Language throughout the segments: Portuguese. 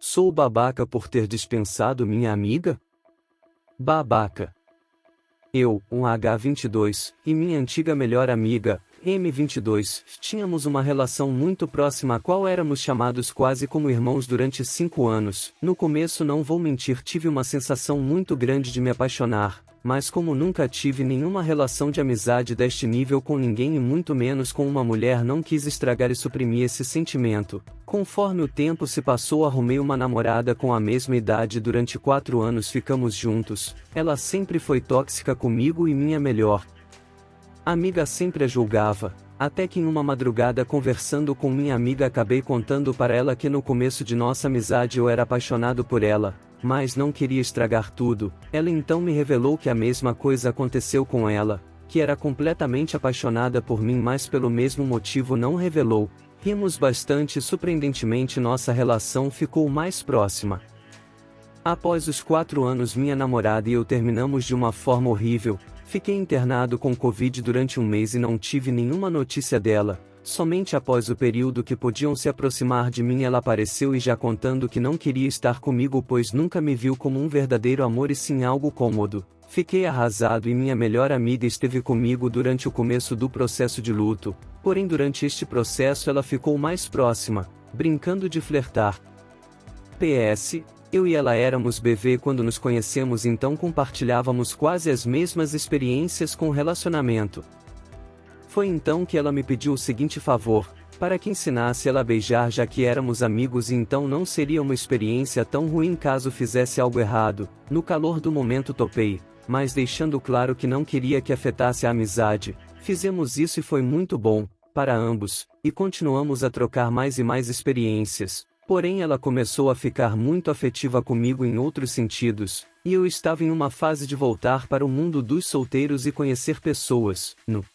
Sou babaca por ter dispensado minha amiga? Babaca. Eu, um H22, e minha antiga melhor amiga, M22, tínhamos uma relação muito próxima a qual éramos chamados quase como irmãos durante 5 anos. No começo, não vou mentir, tive uma sensação muito grande de me apaixonar, mas como nunca tive nenhuma relação de amizade deste nível com ninguém e muito menos com uma mulher, não quis estragar e suprimir esse sentimento. Conforme o tempo se passou, arrumei uma namorada com a mesma idade. Durante 4 anos ficamos juntos. Ela sempre foi tóxica comigo e minha melhor amiga sempre a julgava, até que em uma madrugada, conversando com minha amiga, acabei contando para ela que no começo de nossa amizade eu era apaixonado por ela, mas não queria estragar tudo. Ela então me revelou que a mesma coisa aconteceu com ela, que era completamente apaixonada por mim, mas pelo mesmo motivo não revelou. Rimos bastante e surpreendentemente nossa relação ficou mais próxima. Após os 4 anos, minha namorada e eu terminamos de uma forma horrível. Fiquei internado com Covid durante 1 mês e não tive nenhuma notícia dela. Somente após o período que podiam se aproximar de mim ela apareceu e já contando que não queria estar comigo, pois nunca me viu como um verdadeiro amor e sim algo cômodo. Fiquei arrasado e minha melhor amiga esteve comigo durante o começo do processo de luto, porém durante este processo ela ficou mais próxima, brincando de flertar. PS, eu e ela éramos BV quando nos conhecemos, então compartilhávamos quase as mesmas experiências com relacionamento. Foi então que ela me pediu o seguinte favor, para que ensinasse ela a beijar, já que éramos amigos e então não seria uma experiência tão ruim caso fizesse algo errado. No calor do momento topei, mas deixando claro que não queria que afetasse a amizade. Fizemos isso e foi muito bom, para ambos, e continuamos a trocar mais e mais experiências. Porém ela começou a ficar muito afetiva comigo em outros sentidos, e eu estava em uma fase de voltar para o mundo dos solteiros e conhecer pessoas. No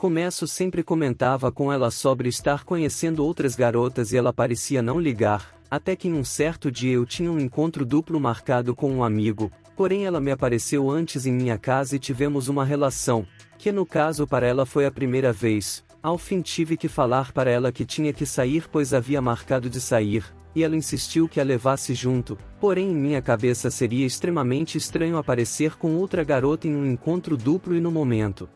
começo sempre comentava com ela sobre estar conhecendo outras garotas e ela parecia não ligar, até que em um certo dia eu tinha um encontro duplo marcado com um amigo, porém ela me apareceu antes em minha casa e tivemos uma relação, que no caso para ela foi a primeira vez. Ao fim tive que falar para ela que tinha que sair, pois havia marcado de sair, e ela insistiu que a levasse junto, porém em minha cabeça seria extremamente estranho aparecer com outra garota em um encontro duplo e no momento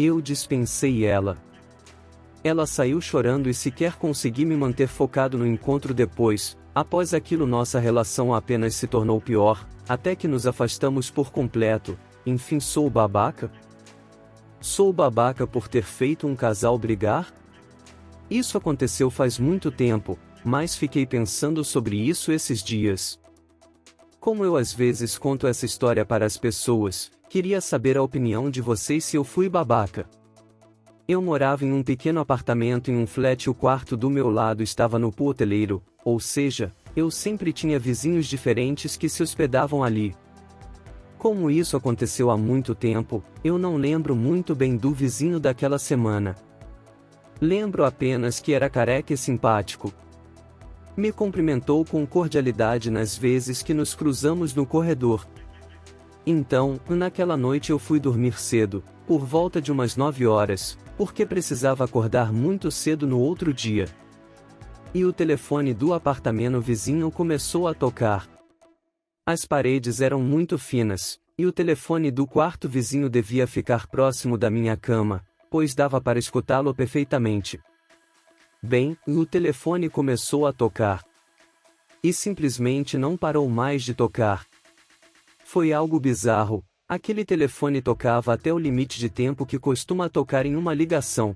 eu dispensei ela. Ela saiu chorando e sequer consegui me manter focado no encontro depois. Após aquilo nossa relação apenas se tornou pior, até que nos afastamos por completo. Enfim, sou babaca? Sou babaca por ter feito um casal brigar? Isso aconteceu faz muito tempo, mas fiquei pensando sobre isso esses dias. Como eu às vezes conto essa história para as pessoas, queria saber a opinião de vocês se eu fui babaca. Eu morava em um pequeno apartamento em um flat, o quarto do meu lado estava no pool hoteleiro, ou seja, eu sempre tinha vizinhos diferentes que se hospedavam ali. Como isso aconteceu há muito tempo, eu não lembro muito bem do vizinho daquela semana. Lembro apenas que era careca e simpático. Me cumprimentou com cordialidade nas vezes que nos cruzamos no corredor. Então, naquela noite eu fui dormir cedo, por volta de umas 9 horas, porque precisava acordar muito cedo no outro dia. E o telefone do apartamento vizinho começou a tocar. As paredes eram muito finas, e o telefone do quarto vizinho devia ficar próximo da minha cama, pois dava para escutá-lo perfeitamente. Bem, o telefone começou a tocar. E simplesmente não parou mais de tocar. Foi algo bizarro, aquele telefone tocava até o limite de tempo que costuma tocar em uma ligação.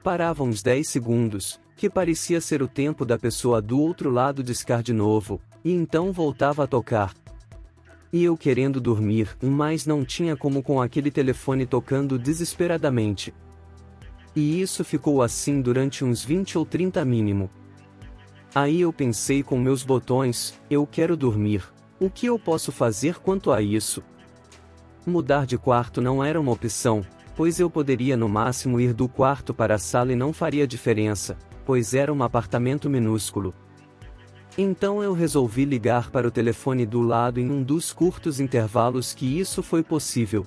Parava uns 10 segundos, que parecia ser o tempo da pessoa do outro lado discar de novo, e então voltava a tocar. E eu querendo dormir, mas não tinha como com aquele telefone tocando desesperadamente. E isso ficou assim durante uns 20 ou 30 mínimo. Aí eu pensei com meus botões, eu quero dormir. O que eu posso fazer quanto a isso? Mudar de quarto não era uma opção, pois eu poderia no máximo ir do quarto para a sala e não faria diferença, pois era um apartamento minúsculo. Então eu resolvi ligar para o telefone do lado em um dos curtos intervalos que isso foi possível.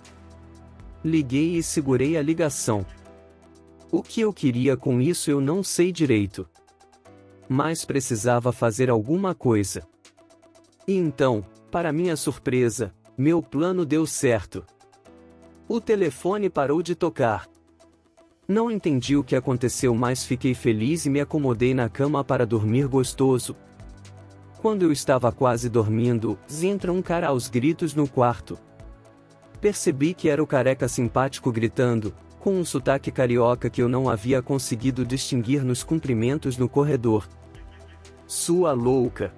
Liguei e segurei a ligação. O que eu queria com isso eu não sei direito. mas precisava fazer alguma coisa. E então, para minha surpresa, meu plano deu certo. O telefone parou de tocar. Não entendi o que aconteceu, mas fiquei feliz e me acomodei na cama para dormir gostoso. Quando eu estava quase dormindo, entra um cara aos gritos no quarto. Percebi que era o careca simpático gritando, com um sotaque carioca que eu não havia conseguido distinguir nos cumprimentos no corredor. Sua louca!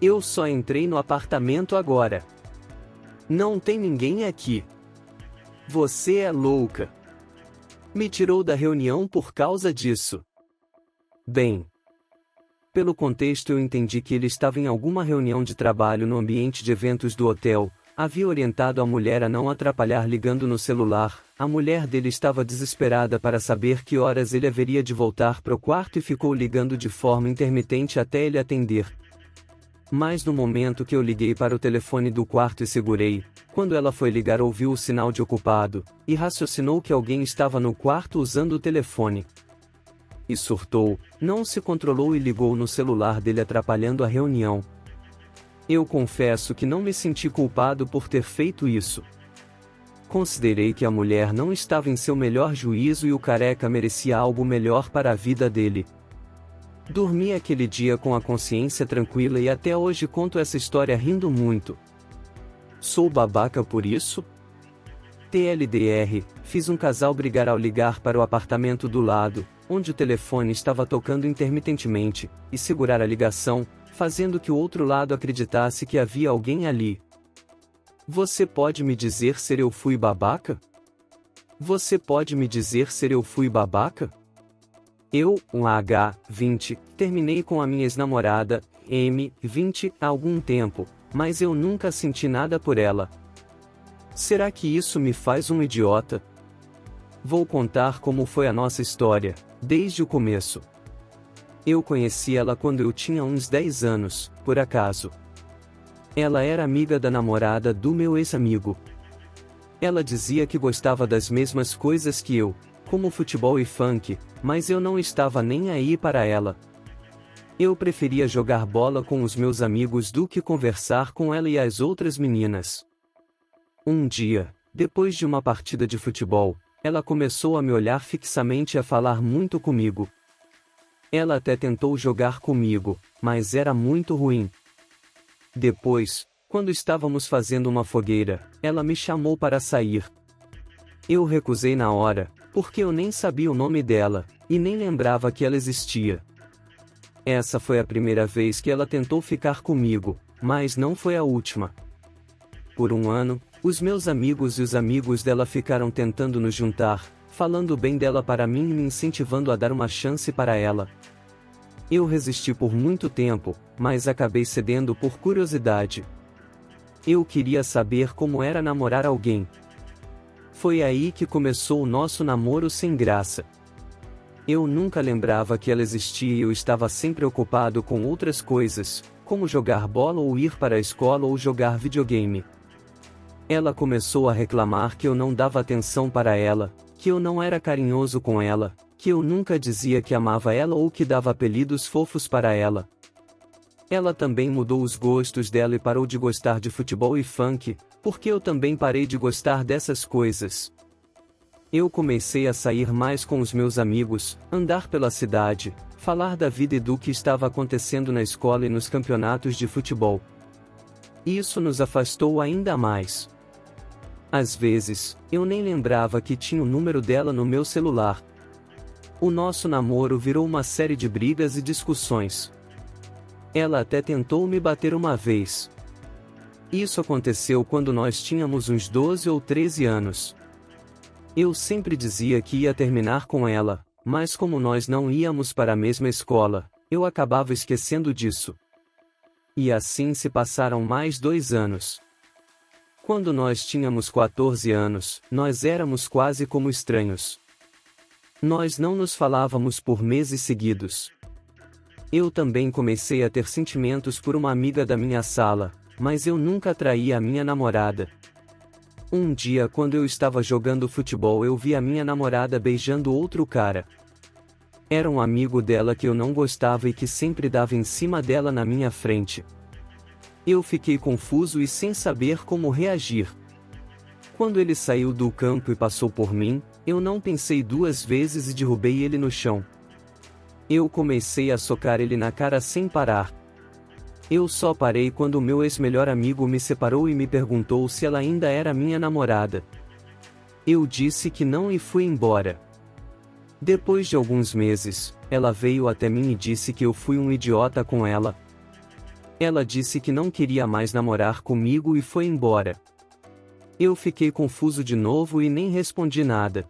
Eu só entrei no apartamento agora. Não tem ninguém aqui. Você é louca. Me tirou da reunião por causa disso. Bem, pelo contexto eu entendi que ele estava em alguma reunião de trabalho no ambiente de eventos do hotel. Havia orientado a mulher a não atrapalhar ligando no celular. A mulher dele estava desesperada para saber que horas ele haveria de voltar para o quarto e ficou ligando de forma intermitente até ele atender. Mas no momento que eu liguei para o telefone do quarto e segurei, quando ela foi ligar ouviu o sinal de ocupado, e raciocinou que alguém estava no quarto usando o telefone. E surtou, não se controlou e ligou no celular dele atrapalhando a reunião. Eu confesso que não me senti culpado por ter feito isso. Considerei que a mulher não estava em seu melhor juízo e o careca merecia algo melhor para a vida dele. Dormi aquele dia com a consciência tranquila e até hoje conto essa história rindo muito. Sou babaca por isso? TLDR, fiz um casal brigar ao ligar para o apartamento do lado, onde o telefone estava tocando intermitentemente, e segurar a ligação, fazendo que o outro lado acreditasse que havia alguém ali. Você pode me dizer se eu fui babaca? Você pode me dizer se eu fui babaca? Eu, H20, terminei com a minha ex-namorada, M20, há algum tempo, mas eu nunca senti nada por ela. Será que isso me faz um idiota? Vou contar como foi a nossa história, desde o começo. Eu conheci ela quando eu tinha uns 10 anos, por acaso. Ela era amiga da namorada do meu ex-amigo. Ela dizia que gostava das mesmas coisas que eu, como futebol e funk, mas eu não estava nem aí para ela. Eu preferia jogar bola com os meus amigos do que conversar com ela e as outras meninas. Um dia, depois de uma partida de futebol, ela começou a me olhar fixamente e a falar muito comigo. Ela até tentou jogar comigo, mas era muito ruim. Depois, quando estávamos fazendo uma fogueira, ela me chamou para sair. Eu recusei na hora, porque eu nem sabia o nome dela, e nem lembrava que ela existia. Essa foi a primeira vez que ela tentou ficar comigo, mas não foi a última. Por um ano, os meus amigos e os amigos dela ficaram tentando nos juntar, falando bem dela para mim e me incentivando a dar uma chance para ela. Eu resisti por muito tempo, mas acabei cedendo por curiosidade. Eu queria saber como era namorar alguém. Foi aí que começou o nosso namoro sem graça. Eu nunca lembrava que ela existia e eu estava sempre ocupado com outras coisas, como jogar bola ou ir para a escola ou jogar videogame. Ela começou a reclamar que eu não dava atenção para ela, que eu não era carinhoso com ela, que eu nunca dizia que amava ela ou que dava apelidos fofos para ela. Ela também mudou os gostos dela e parou de gostar de futebol e funk, porque eu também parei de gostar dessas coisas. Eu comecei a sair mais com os meus amigos, andar pela cidade, falar da vida e do que estava acontecendo na escola e nos campeonatos de futebol. Isso nos afastou ainda mais. Às vezes, eu nem lembrava que tinha o número dela no meu celular. O nosso namoro virou uma série de brigas e discussões. Ela até tentou me bater uma vez. Isso aconteceu quando nós tínhamos uns 12 ou 13 anos. Eu sempre dizia que ia terminar com ela, mas como nós não íamos para a mesma escola, eu acabava esquecendo disso. E assim se passaram mais 2 anos. Quando nós tínhamos 14 anos, nós éramos quase como estranhos. Nós não nos falávamos por meses seguidos. Eu também comecei a ter sentimentos por uma amiga da minha sala, mas eu nunca traí a minha namorada. Um dia, quando eu estava jogando futebol, eu vi a minha namorada beijando outro cara. Era um amigo dela que eu não gostava e que sempre dava em cima dela na minha frente. Eu fiquei confuso e sem saber como reagir. Quando ele saiu do campo e passou por mim, eu não pensei duas vezes e derrubei ele no chão. Eu comecei a socar ele na cara sem parar. Eu só parei quando meu ex-melhor amigo me separou e me perguntou se ela ainda era minha namorada. Eu disse que não e fui embora. Depois de alguns meses, ela veio até mim e disse que eu fui um idiota com ela. Ela disse que não queria mais namorar comigo e foi embora. Eu fiquei confuso de novo e nem respondi nada.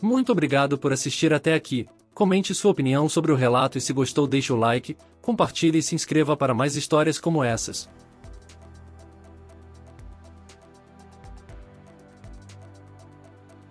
Muito obrigado por assistir até aqui. Comente sua opinião sobre o relato e se gostou deixe o like, compartilhe e se inscreva para mais histórias como essas.